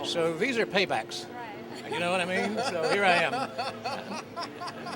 So these are paybacks. You know what I mean? So here I am.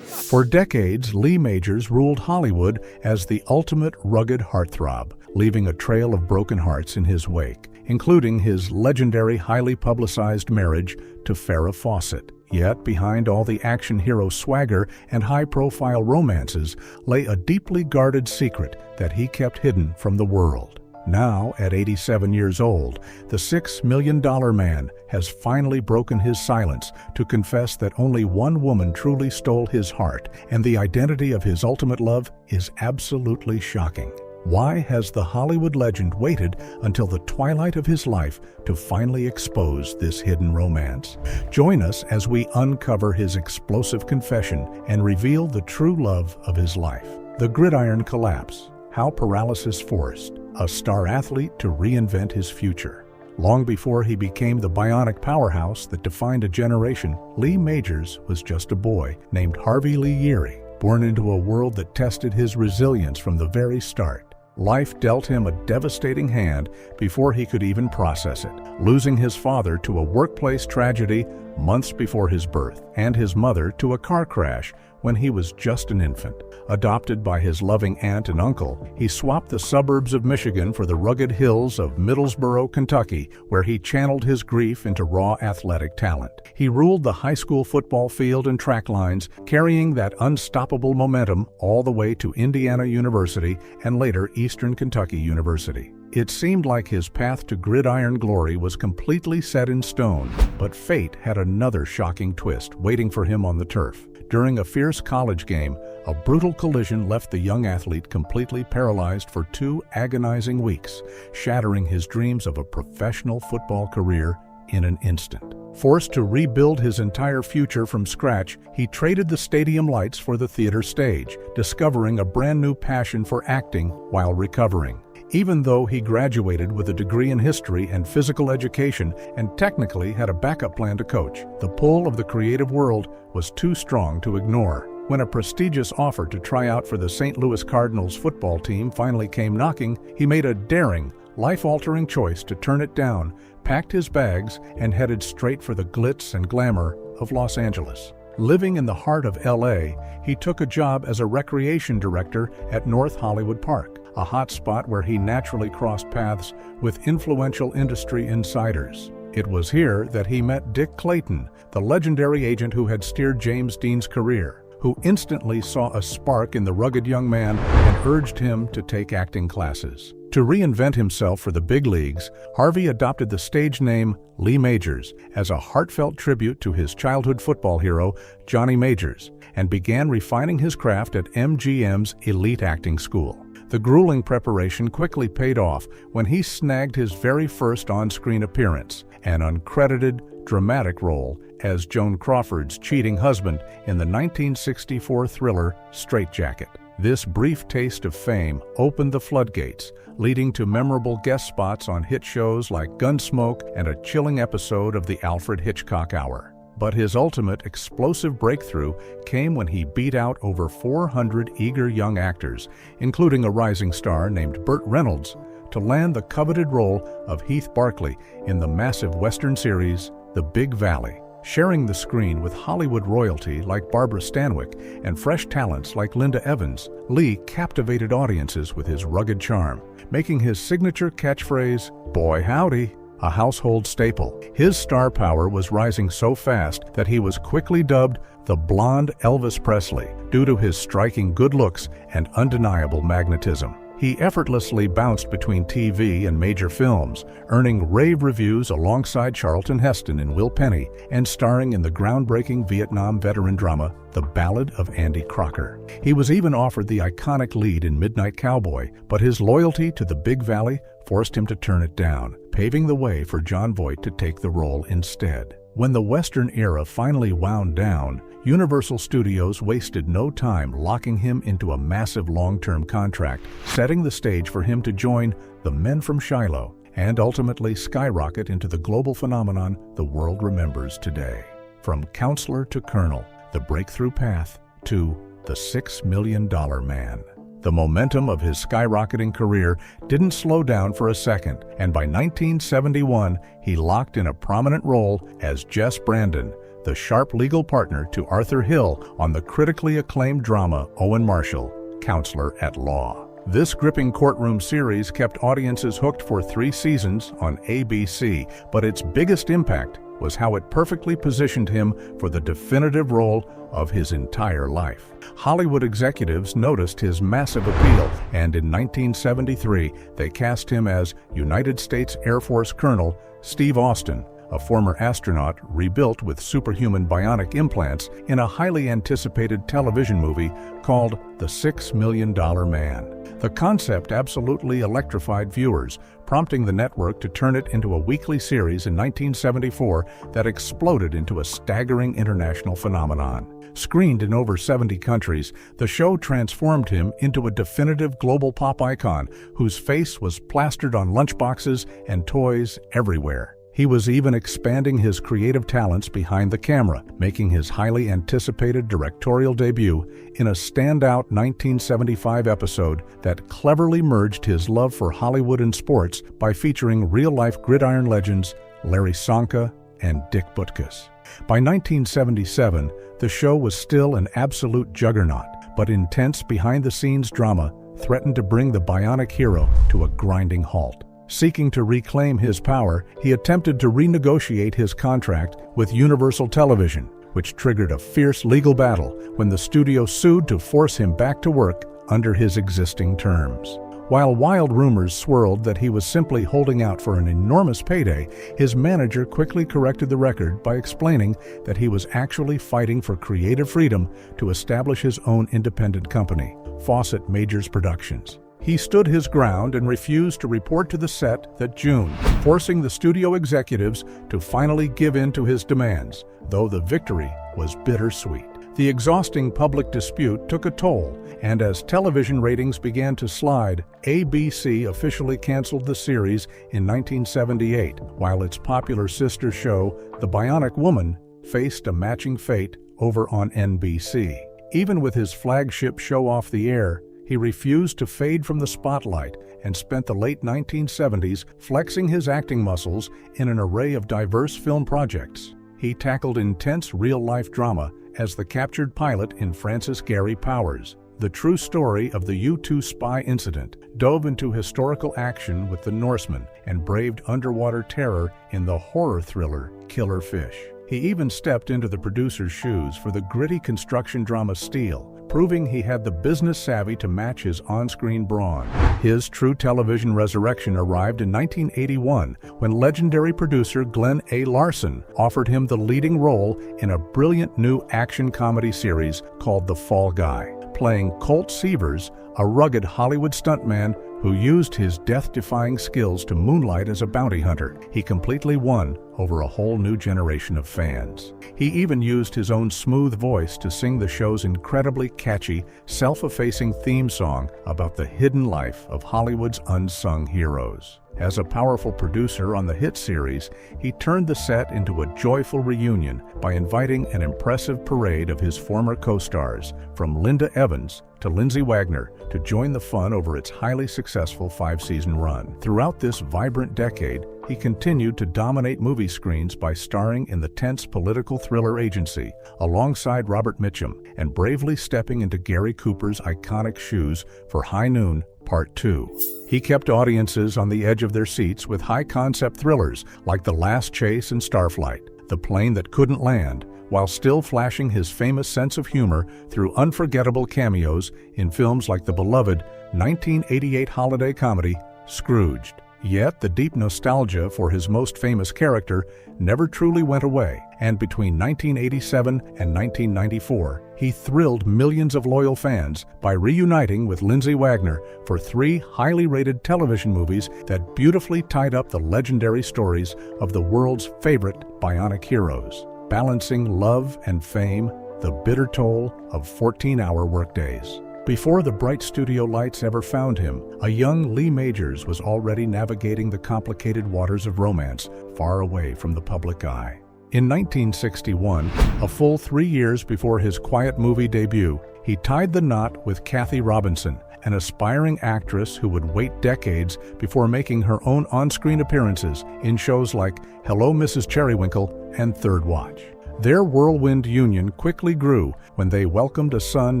For decades, Lee Majors ruled Hollywood as the ultimate rugged heartthrob, leaving a trail of broken hearts in his wake, including his legendary, highly publicized marriage to Farrah Fawcett. Yet, behind all the action hero swagger and high-profile romances lay a deeply guarded secret that he kept hidden from the world. Now, at 87 years old, the $6 million man has finally broken his silence to confess that only one woman truly stole his heart, and the identity of his ultimate love is absolutely shocking. Why has the Hollywood legend waited until the twilight of his life to finally expose this hidden romance? Join us as we uncover his explosive confession and reveal the true love of his life. The gridiron collapse. How paralysis forced a star athlete to reinvent his future. Long before he became the bionic powerhouse that defined a generation, Lee Majors was just a boy named Harvey Lee Yeary, born into a world that tested his resilience from the very start. Life dealt him a devastating hand before he could even process it, losing his father to a workplace tragedy months before his birth, and his mother to a car crash when he was just an infant. Adopted by his loving aunt and uncle, he swapped the suburbs of Michigan for the rugged hills of Middlesboro, Kentucky, where he channeled his grief into raw athletic talent. He ruled the high school football field and track lines, carrying that unstoppable momentum all the way to Indiana University and later Eastern Kentucky University. It seemed like his path to gridiron glory was completely set in stone, but fate had another shocking twist waiting for him on the turf. During a fierce college game, a brutal collision left the young athlete completely paralyzed for 2 agonizing weeks, shattering his dreams of a professional football career in an instant. Forced to rebuild his entire future from scratch, he traded the stadium lights for the theater stage, discovering a brand new passion for acting while recovering. Even though he graduated with a degree in history and physical education and technically had a backup plan to coach, the pull of the creative world was too strong to ignore. When a prestigious offer to try out for the St. Louis Cardinals football team finally came knocking, he made a daring, life-altering choice to turn it down, packed his bags, and headed straight for the glitz and glamour of Los Angeles. Living in the heart of LA, he took a job as a recreation director at North Hollywood Park, a hot spot where he naturally crossed paths with influential industry insiders. It was here that he met Dick Clayton, the legendary agent who had steered James Dean's career, who instantly saw a spark in the rugged young man and urged him to take acting classes. To reinvent himself for the big leagues, Harvey adopted the stage name Lee Majors as a heartfelt tribute to his childhood football hero, Johnny Majors, and began refining his craft at MGM's elite acting school. The grueling preparation quickly paid off when he snagged his very first on-screen appearance, an uncredited, dramatic role as Joan Crawford's cheating husband in the 1964 thriller Strait Jacket. This brief taste of fame opened the floodgates, leading to memorable guest spots on hit shows like Gunsmoke and a chilling episode of the Alfred Hitchcock Hour. But his ultimate explosive breakthrough came when he beat out over 400 eager young actors, including a rising star named Burt Reynolds, to land the coveted role of Heath Barkley in the massive Western series The Big Valley. Sharing the screen with Hollywood royalty like Barbara Stanwyck and fresh talents like Linda Evans, Lee captivated audiences with his rugged charm, making his signature catchphrase, "Boy howdy," a household staple. His star power was rising so fast that he was quickly dubbed the blonde Elvis Presley due to his striking good looks and undeniable magnetism. He effortlessly bounced between TV and major films, earning rave reviews alongside Charlton Heston in Will Penny and starring in the groundbreaking Vietnam veteran drama The Ballad of Andy Crocker. He was even offered the iconic lead in Midnight Cowboy, but his loyalty to the Big Valley forced him to turn it down, paving the way for Jon Voight to take the role instead. When the Western era finally wound down, Universal Studios wasted no time locking him into a massive long-term contract, setting the stage for him to join the Men from Shiloh and ultimately skyrocket into the global phenomenon the world remembers today. From counselor to colonel, the breakthrough path to the $6 million man. The momentum of his skyrocketing career didn't slow down for a second, and by 1971, he locked in a prominent role as Jess Brandon, the sharp legal partner to Arthur Hill on the critically acclaimed drama Owen Marshall, Counselor at Law. This gripping courtroom series kept audiences hooked for 3 seasons on ABC, but its biggest impact was how it perfectly positioned him for the definitive role of his entire life. Hollywood executives noticed his massive appeal, and in 1973, they cast him as United States Air Force Colonel Steve Austin, a former astronaut rebuilt with superhuman bionic implants in a highly anticipated television movie called The $6 Million Man. The concept absolutely electrified viewers, prompting the network to turn it into a weekly series in 1974 that exploded into a staggering international phenomenon. Screened in over 70 countries, the show transformed him into a definitive global pop icon whose face was plastered on lunchboxes and toys everywhere. He was even expanding his creative talents behind the camera, making his highly anticipated directorial debut in a standout 1975 episode that cleverly merged his love for Hollywood and sports by featuring real-life gridiron legends Larry Sonka and Dick Butkus. By 1977, the show was still an absolute juggernaut, but intense behind-the-scenes drama threatened to bring the bionic hero to a grinding halt. Seeking to reclaim his power, he attempted to renegotiate his contract with Universal Television, which triggered a fierce legal battle when the studio sued to force him back to work under his existing terms. While wild rumors swirled that he was simply holding out for an enormous payday, his manager quickly corrected the record by explaining that he was actually fighting for creative freedom to establish his own independent company, Fawcett Majors Productions. He stood his ground and refused to report to the set that June, forcing the studio executives to finally give in to his demands, though the victory was bittersweet. The exhausting public dispute took a toll, and as television ratings began to slide, ABC officially canceled the series in 1978, while its popular sister show, The Bionic Woman, faced a matching fate over on NBC. Even with his flagship show off the air, he refused to fade from the spotlight and spent the late 1970s flexing his acting muscles in an array of diverse film projects. He tackled intense real-life drama as the captured pilot in Francis Gary Powers, the true story of the U-2 spy incident, dove into historical action with the Norsemen, and braved underwater terror in the horror thriller Killer Fish. He even stepped into the producer's shoes for the gritty construction drama Steel, proving he had the business savvy to match his on-screen brawn. His true television resurrection arrived in 1981 when legendary producer Glenn A. Larson offered him the leading role in a brilliant new action comedy series called The Fall Guy, playing Colt Seavers, a rugged Hollywood stuntman who used his death-defying skills to moonlight as a bounty hunter. He completely won over a whole new generation of fans. He even used his own smooth voice to sing the show's incredibly catchy, self-effacing theme song about the hidden life of Hollywood's unsung heroes. As a powerful producer on the hit series, he turned the set into a joyful reunion by inviting an impressive parade of his former co-stars, from Linda Evans to Lindsay Wagner, to join the fun over its highly successful 5-season run. Throughout this vibrant decade, he continued to dominate movie screens by starring in the tense political thriller Agency, alongside Robert Mitchum, and bravely stepping into Gary Cooper's iconic shoes for High Noon Part 2. He kept audiences on the edge of their seats with high-concept thrillers like The Last Chase and Starflight, The Plane That Couldn't Land, while still flashing his famous sense of humor through unforgettable cameos in films like the beloved 1988 holiday comedy Scrooged. Yet the deep nostalgia for his most famous character never truly went away, and between 1987 and 1994, he thrilled millions of loyal fans by reuniting with Lindsay Wagner for 3 highly rated television movies that beautifully tied up the legendary stories of the world's favorite bionic heroes, balancing love and fame, the bitter toll of 14-hour workdays. Before the bright studio lights ever found him, a young Lee Majors was already navigating the complicated waters of romance far away from the public eye. In 1961, a full 3 years before his quiet movie debut, he tied the knot with Kathy Robinson, an aspiring actress who would wait decades before making her own on-screen appearances in shows like Hello, Mrs. Cherrywinkle and Third Watch. Their whirlwind union quickly grew when they welcomed a son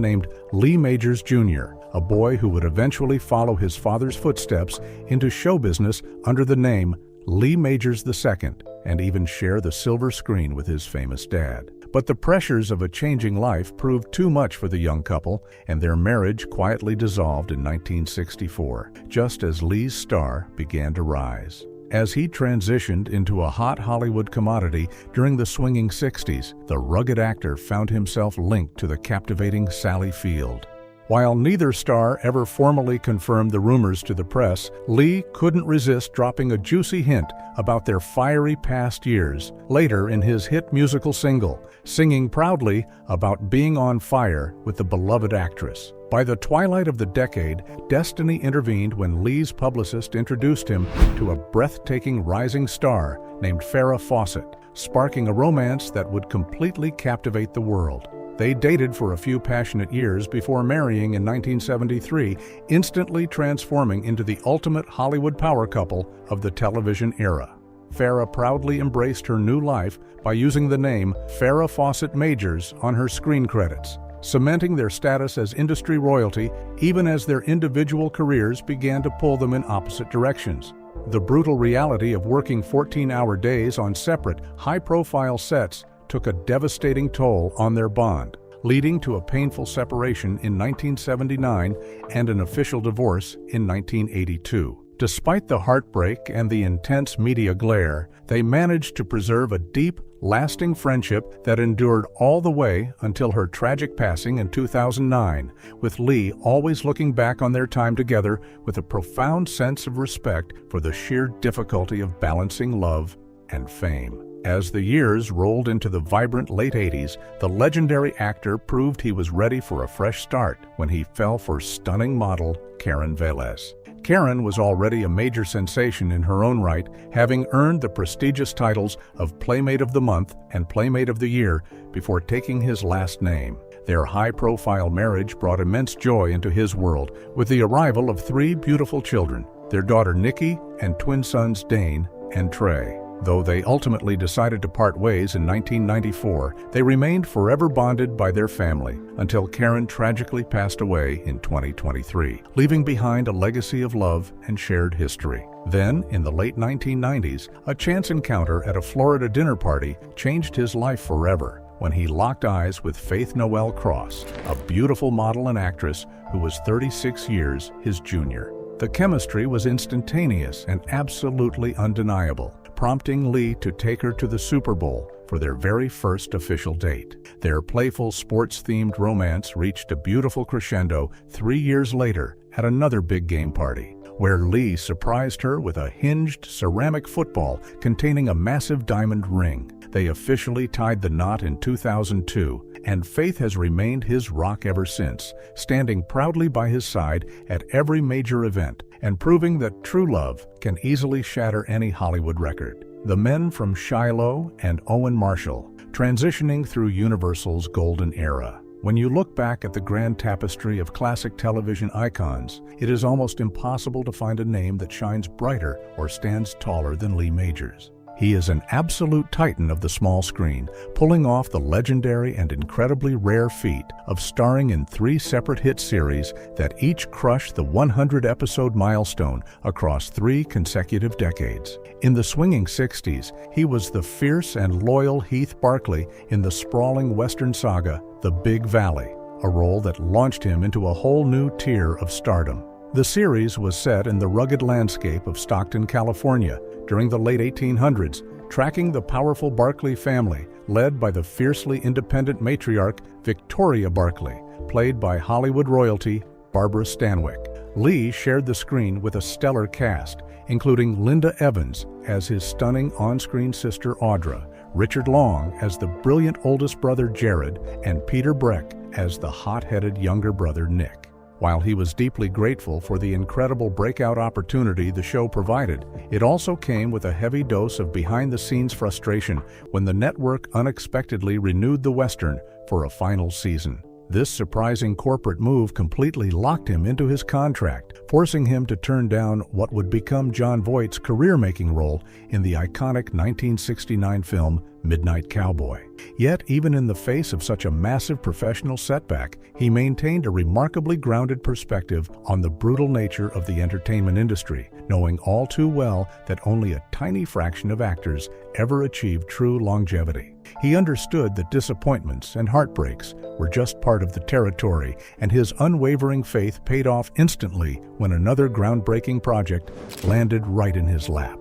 named Lee Majors Jr., a boy who would eventually follow his father's footsteps into show business under the name Lee Majors II, and even share the silver screen with his famous dad. But the pressures of a changing life proved too much for the young couple, and their marriage quietly dissolved in 1964, just as Lee's star began to rise. As he transitioned into a hot Hollywood commodity during the swinging 60s, the rugged actor found himself linked to the captivating Sally Field. While neither star ever formally confirmed the rumors to the press, Lee couldn't resist dropping a juicy hint about their fiery past years later in his hit musical single, singing proudly about being on fire with the beloved actress. By the twilight of the decade, destiny intervened when Lee's publicist introduced him to a breathtaking rising star named Farrah Fawcett, sparking a romance that would completely captivate the world. They dated for a few passionate years before marrying in 1973, instantly transforming into the ultimate Hollywood power couple of the television era. Farrah proudly embraced her new life by using the name Farrah Fawcett Majors on her screen credits, cementing their status as industry royalty even as their individual careers began to pull them in opposite directions. The brutal reality of working 14-hour days on separate, high-profile sets took a devastating toll on their bond, leading to a painful separation in 1979 and an official divorce in 1982. Despite the heartbreak and the intense media glare, they managed to preserve a deep, lasting friendship that endured all the way until her tragic passing in 2009, with Lee always looking back on their time together with a profound sense of respect for the sheer difficulty of balancing love and fame. As the years rolled into the vibrant late 80s, the legendary actor proved he was ready for a fresh start when he fell for stunning model Karen Velez. Karen was already a major sensation in her own right, having earned the prestigious titles of Playmate of the Month and Playmate of the Year before taking his last name. Their high-profile marriage brought immense joy into his world, with the arrival of 3 beautiful children, their daughter Nikki and twin sons Dane and Trey. Though they ultimately decided to part ways in 1994, they remained forever bonded by their family until Karen tragically passed away in 2023, leaving behind a legacy of love and shared history. Then, in the late 1990s, a chance encounter at a Florida dinner party changed his life forever when he locked eyes with Faith Noel Cross, a beautiful model and actress who was 36 years his junior. The chemistry was instantaneous and absolutely undeniable, prompting Lee to take her to the Super Bowl for their very first official date. Their playful sports-themed romance reached a beautiful crescendo 3 years later at another big game party, where Lee surprised her with a hinged ceramic football containing a massive diamond ring. They officially tied the knot in 2002, and Faith has remained his rock ever since, standing proudly by his side at every major event and proving that true love can easily shatter any Hollywood record. The men from Shiloh and Owen Marshall, transitioning through Universal's golden era. When you look back at the grand tapestry of classic television icons, it is almost impossible to find a name that shines brighter or stands taller than Lee Majors. He is an absolute titan of the small screen, pulling off the legendary and incredibly rare feat of starring in 3 separate hit series that each crushed the 100-episode milestone across 3 consecutive decades. In the swinging 60s, he was the fierce and loyal Heath Barkley in the sprawling Western saga, The Big Valley, a role that launched him into a whole new tier of stardom. The series was set in the rugged landscape of Stockton, California, during the late 1800s, tracking the powerful Barkley family, led by the fiercely independent matriarch Victoria Barkley, played by Hollywood royalty Barbara Stanwyck. Lee shared the screen with a stellar cast, including Linda Evans as his stunning on-screen sister Audra, Richard Long as the brilliant oldest brother Jared, and Peter Breck as the hot-headed younger brother Nick. While he was deeply grateful for the incredible breakout opportunity the show provided, it also came with a heavy dose of behind-the-scenes frustration when the network unexpectedly renewed the Western for a final season. This surprising corporate move completely locked him into his contract, forcing him to turn down what would become Jon Voight's career-making role in the iconic 1969 film Midnight Cowboy. Yet, even in the face of such a massive professional setback, he maintained a remarkably grounded perspective on the brutal nature of the entertainment industry, knowing all too well that only a tiny fraction of actors ever achieve true longevity. He understood that disappointments and heartbreaks were just part of the territory, and his unwavering faith paid off instantly when another groundbreaking project landed right in his lap.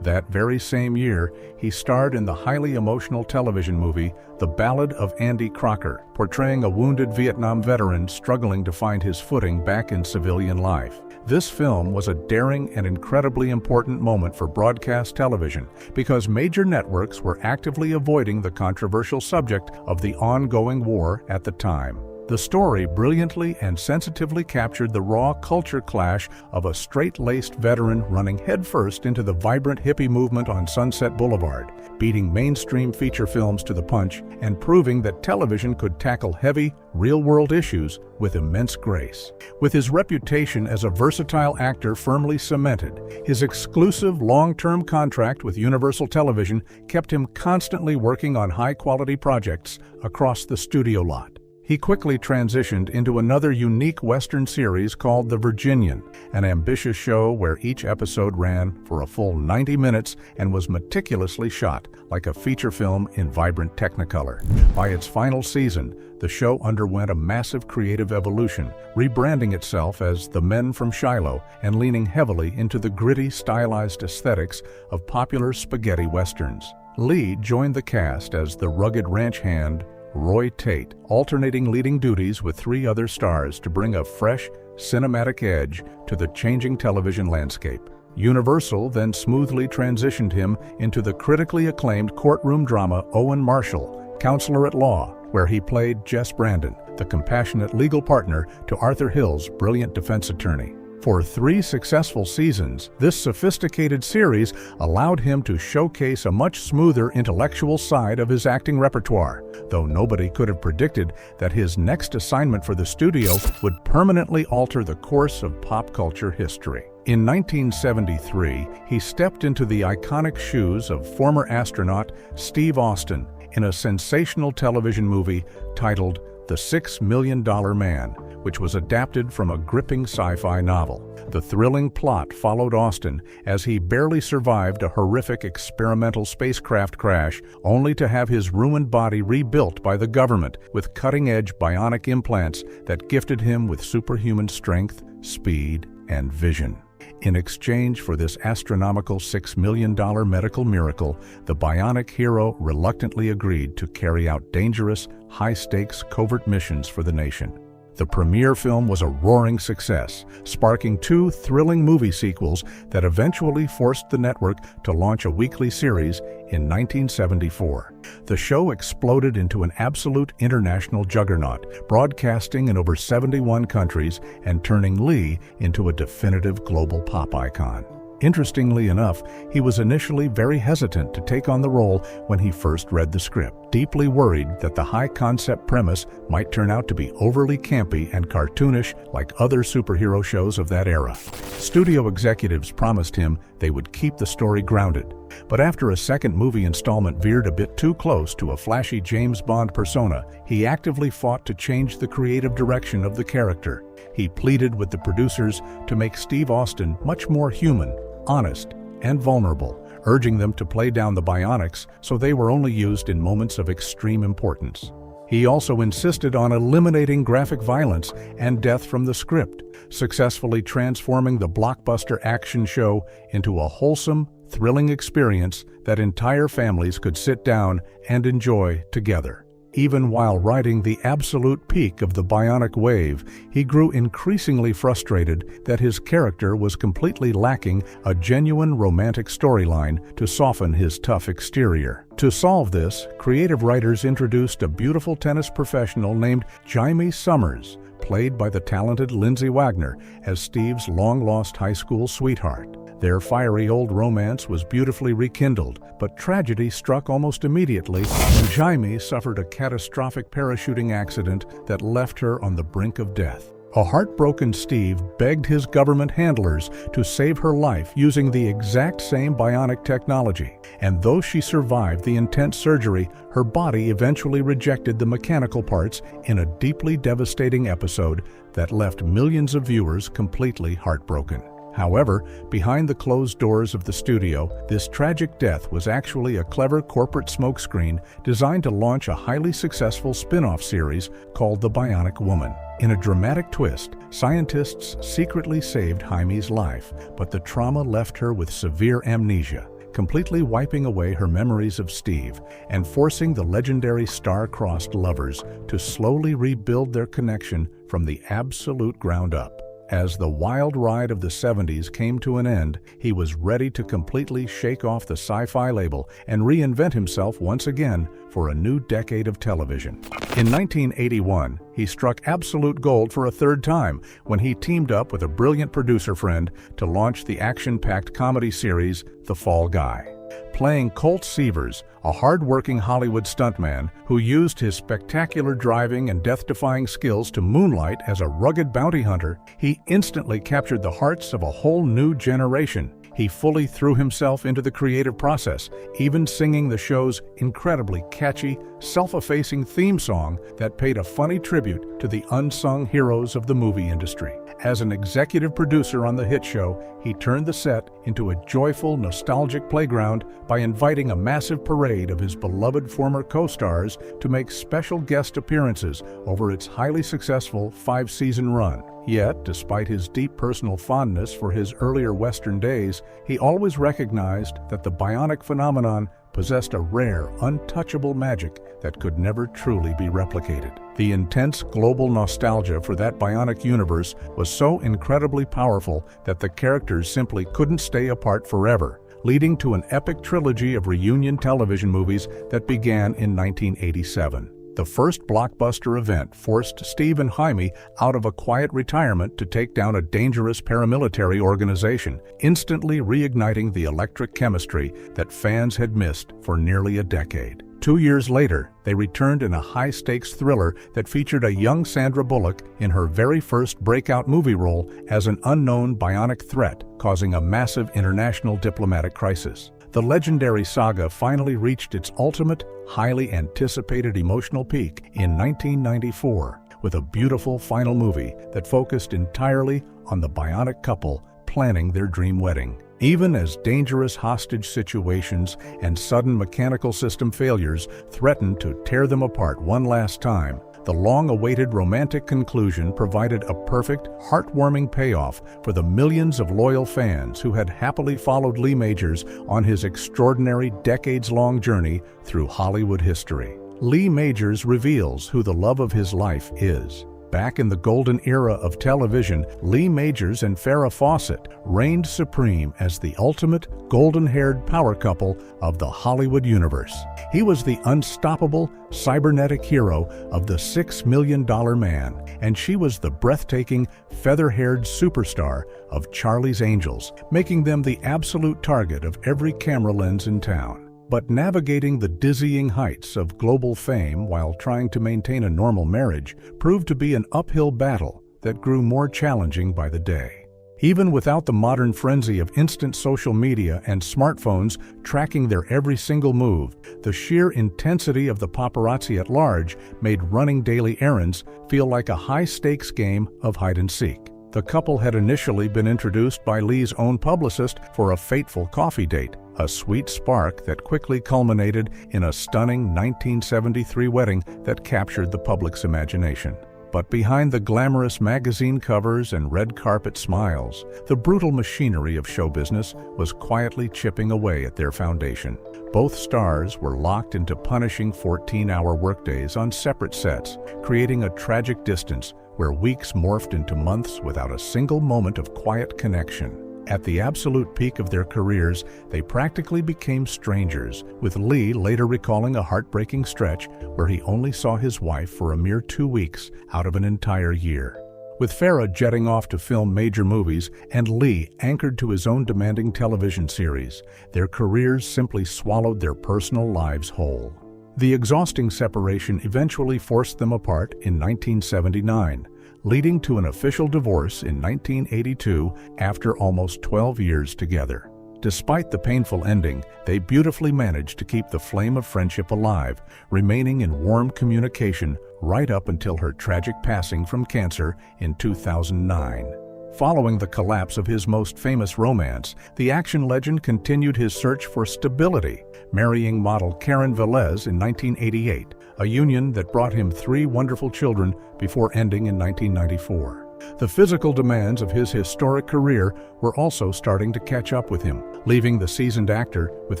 That very same year, he starred in the highly emotional television movie The Ballad of Andy Crocker, portraying a wounded Vietnam veteran struggling to find his footing back in civilian life. This film was a daring and incredibly important moment for broadcast television because major networks were actively avoiding the controversial subject of the ongoing war at the time. The story brilliantly and sensitively captured the raw culture clash of a straight-laced veteran running headfirst into the vibrant hippie movement on Sunset Boulevard, beating mainstream feature films to the punch and proving that television could tackle heavy, real-world issues with immense grace. With his reputation as a versatile actor firmly cemented, his exclusive long-term contract with Universal Television kept him constantly working on high-quality projects across the studio lot. He quickly transitioned into another unique Western series called The Virginian, an ambitious show where each episode ran for a full 90 minutes and was meticulously shot like a feature film in vibrant Technicolor. By its final season, the show underwent a massive creative evolution, rebranding itself as The Men from Shiloh and leaning heavily into the gritty, stylized aesthetics of popular spaghetti westerns. Lee joined the cast as the rugged ranch hand Roy Tate, alternating leading duties with 3 other stars to bring a fresh, cinematic edge to the changing television landscape. Universal then smoothly transitioned him into the critically acclaimed courtroom drama Owen Marshall, Counselor at Law, where he played Jess Brandon, the compassionate legal partner to Arthur Hill's brilliant defense attorney. For 3 successful seasons, this sophisticated series allowed him to showcase a much smoother intellectual side of his acting repertoire, though nobody could have predicted that his next assignment for the studio would permanently alter the course of pop culture history. In 1973, he stepped into the iconic shoes of former astronaut Steve Austin in a sensational television movie titled The $6 Million Man, which was adapted from a gripping sci-fi novel. The thrilling plot followed Austin as he barely survived a horrific experimental spacecraft crash, only to have his ruined body rebuilt by the government with cutting-edge bionic implants that gifted him with superhuman strength, speed, and vision. In exchange for this astronomical $6 million medical miracle, the bionic hero reluctantly agreed to carry out dangerous, high-stakes covert missions for the nation. The premiere film was a roaring success, sparking 2 thrilling movie sequels that eventually forced the network to launch a weekly series in 1974. The show exploded into an absolute international juggernaut, broadcasting in over 71 countries and turning Lee into a definitive global pop icon. Interestingly enough, he was initially very hesitant to take on the role when he first read the script, deeply worried that the high-concept premise might turn out to be overly campy and cartoonish like other superhero shows of that era. Studio executives promised him they would keep the story grounded, but after a second movie installment veered a bit too close to a flashy James Bond persona, he actively fought to change the creative direction of the character. He pleaded with the producers to make Steve Austin much more human, honest, and vulnerable, urging them to play down the bionics so they were only used in moments of extreme importance. He also insisted on eliminating graphic violence and death from the script, successfully transforming the blockbuster action show into a wholesome, thrilling experience that entire families could sit down and enjoy together. Even while riding the absolute peak of the bionic wave, he grew increasingly frustrated that his character was completely lacking a genuine romantic storyline to soften his tough exterior. To solve this, creative writers introduced a beautiful tennis professional named Jaime Summers, played by the talented Lindsay Wagner, as Steve's long-lost high school sweetheart. Their fiery old romance was beautifully rekindled, but tragedy struck almost immediately when Jaime suffered a catastrophic parachuting accident that left her on the brink of death. A heartbroken Steve begged his government handlers to save her life using the exact same bionic technology. And though she survived the intense surgery, her body eventually rejected the mechanical parts in a deeply devastating episode that left millions of viewers completely heartbroken. However, behind the closed doors of the studio, this tragic death was actually a clever corporate smokescreen designed to launch a highly successful spin-off series called The Bionic Woman. In a dramatic twist, scientists secretly saved Jaime's life, but the trauma left her with severe amnesia, completely wiping away her memories of Steve and forcing the legendary star-crossed lovers to slowly rebuild their connection from the absolute ground up. As the wild ride of the 70s came to an end, he was ready to completely shake off the sci-fi label and reinvent himself once again for a new decade of television. In 1981, he struck absolute gold for a third time when he teamed up with a brilliant producer friend to launch the action-packed comedy series The Fall Guy. Playing Colt Seavers, a hard-working Hollywood stuntman who used his spectacular driving and death-defying skills to moonlight as a rugged bounty hunter, he instantly captured the hearts of a whole new generation. He fully threw himself into the creative process, even singing the show's incredibly catchy, self-effacing theme song that paid a funny tribute to the unsung heroes of the movie industry. As an executive producer on the hit show, he turned the set into a joyful, nostalgic playground by inviting a massive parade of his beloved former co-stars to make special guest appearances over its highly successful 5-season run. Yet, despite his deep personal fondness for his earlier Western days, he always recognized that the bionic phenomenon possessed a rare, untouchable magic that could never truly be replicated. The intense global nostalgia for that bionic universe was so incredibly powerful that the characters simply couldn't stay apart forever, leading to an epic trilogy of reunion television movies that began in 1987. The first blockbuster event forced Steve and Jaime out of a quiet retirement to take down a dangerous paramilitary organization, instantly reigniting the electric chemistry that fans had missed for nearly a decade. 2 years later, they returned in a high-stakes thriller that featured a young Sandra Bullock in her very first breakout movie role as an unknown bionic threat, causing a massive international diplomatic crisis. The legendary saga finally reached its ultimate, highly anticipated emotional peak in 1994, with a beautiful final movie that focused entirely on the bionic couple planning their dream wedding. Even as dangerous hostage situations and sudden mechanical system failures threatened to tear them apart one last time, the long-awaited romantic conclusion provided a perfect, heartwarming payoff for the millions of loyal fans who had happily followed Lee Majors on his extraordinary decades-long journey through Hollywood history. Lee Majors reveals who the love of his life is. Back in the golden era of television, Lee Majors and Farrah Fawcett reigned supreme as the ultimate golden-haired power couple of the Hollywood universe. He was the unstoppable, cybernetic hero of The $6 Million Man, and she was the breathtaking, feather-haired superstar of Charlie's Angels, making them the absolute target of every camera lens in town. But navigating the dizzying heights of global fame while trying to maintain a normal marriage proved to be an uphill battle that grew more challenging by the day. Even without the modern frenzy of instant social media and smartphones tracking their every single move, the sheer intensity of the paparazzi at large made running daily errands feel like a high-stakes game of hide-and-seek. The couple had initially been introduced by Lee's own publicist for a fateful coffee date, a sweet spark that quickly culminated in a stunning 1973 wedding that captured the public's imagination. But behind the glamorous magazine covers and red carpet smiles, the brutal machinery of show business was quietly chipping away at their foundation. Both stars were locked into punishing 14-hour workdays on separate sets, creating a tragic distance where weeks morphed into months without a single moment of quiet connection. At the absolute peak of their careers, they practically became strangers, with Lee later recalling a heartbreaking stretch where he only saw his wife for a mere 2 weeks out of an entire year. With Farrah jetting off to film major movies and Lee anchored to his own demanding television series, their careers simply swallowed their personal lives whole. The exhausting separation eventually forced them apart in 1979, leading to an official divorce in 1982 after almost 12 years together. Despite the painful ending, they beautifully managed to keep the flame of friendship alive, remaining in warm communication right up until her tragic passing from cancer in 2009. Following the collapse of his most famous romance, the action legend continued his search for stability, marrying model Karen Velez in 1988, a union that brought him 3 wonderful children before ending in 1994. The physical demands of his historic career were also starting to catch up with him, leaving the seasoned actor with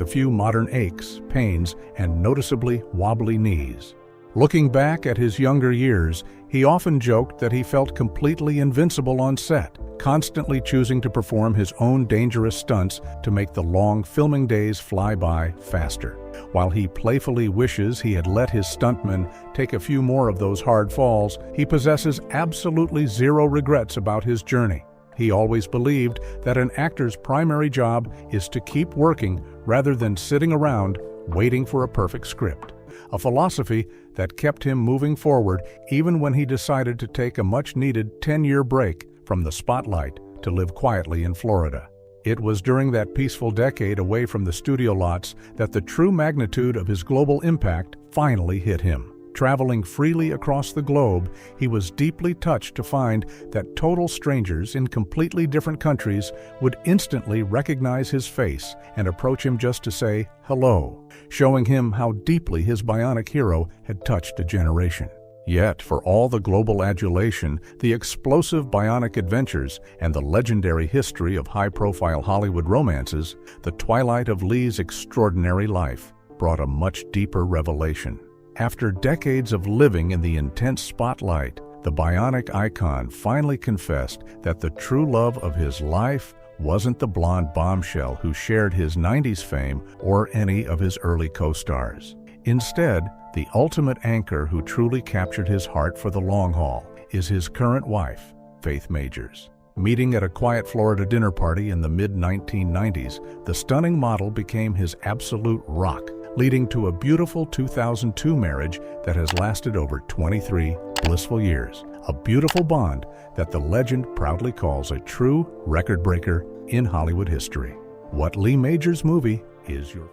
a few modern aches, pains, and noticeably wobbly knees. Looking back at his younger years, he often joked that he felt completely invincible on set, constantly choosing to perform his own dangerous stunts to make the long filming days fly by faster. While he playfully wishes he had let his stuntmen take a few more of those hard falls, he possesses absolutely zero regrets about his journey. He always believed that an actor's primary job is to keep working rather than sitting around waiting for a perfect script, a philosophy that kept him moving forward even when he decided to take a much-needed 10-year break from the spotlight to live quietly in Florida. It was during that peaceful decade away from the studio lots that the true magnitude of his global impact finally hit him. Traveling freely across the globe, he was deeply touched to find that total strangers in completely different countries would instantly recognize his face and approach him just to say hello, showing him how deeply his bionic hero had touched a generation. Yet, for all the global adulation, the explosive bionic adventures, and the legendary history of high-profile Hollywood romances, the twilight of Lee's extraordinary life brought a much deeper revelation. After decades of living in the intense spotlight, the bionic icon finally confessed that the true love of his life wasn't the blonde bombshell who shared his 90s fame or any of his early co-stars. Instead, the ultimate anchor who truly captured his heart for the long haul is his current wife, Faith Majors. Meeting at a quiet Florida dinner party in the mid-1990s, the stunning model became his absolute rock, leading to a beautiful 2002 marriage that has lasted over 23 blissful years, a beautiful bond that the legend proudly calls a true record breaker in Hollywood history. What Lee Majors movie is your